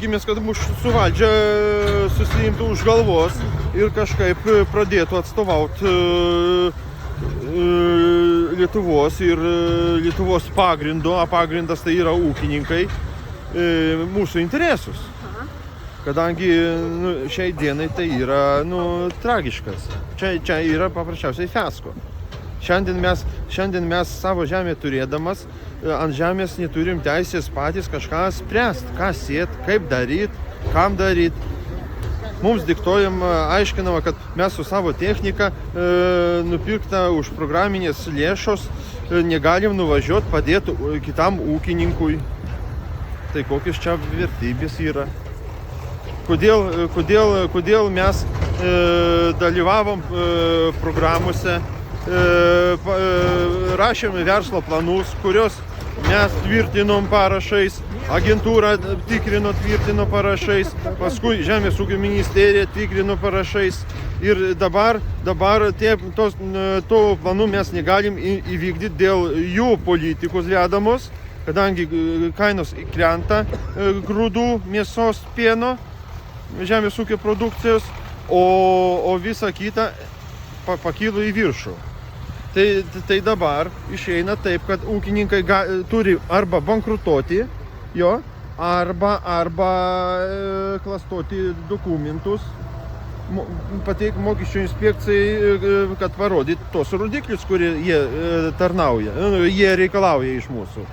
tikimės, kad mūsų valdžia susiimtų už galvos ir kažkaip pradėtų atstovauti Lietuvos ir Lietuvos pagrindo, o pagrindas tai yra ūkininkai, mūsų interesus. Kadangi šiai dienai tai yra tragiškas. Čia yra paprasčiausiai fiasko. Šiandien mes savo žemę turėdamas, ant žemės neturim teisės patys kažką spręsti, ką sėt, kaip daryti, kam daryti. Mums diktuojama, aiškinama, kad mes su savo technika nupirkta už programinės lėšos negalim nuvažiuoti padėti kitam ūkininkui. Tai kokios čia vertybės yra? Kodėl mes dalyvavom programuose, rašėme verslo planus, kurios mes tvirtinom parašais, agentūra tvirtino parašais, paskui Žemės ūkio ministerija tvirtino parašais ir dabar to planų mes negalim įvykdyti dėl jų politikos dedamos, kadangi kainos krenta grūdų, mėsos, pieno, žemės ūkio produkcijos, o visa kita pakilo į viršų. Tai dabar išeina taip, kad ūkininkai turi arba bankrutuoti, arba klastoti dokumentus, pateikti mokesčių inspekcijai, kad parodyt tos rodiklius, kurie jie tarnauja, jie reikalauja iš mūsų.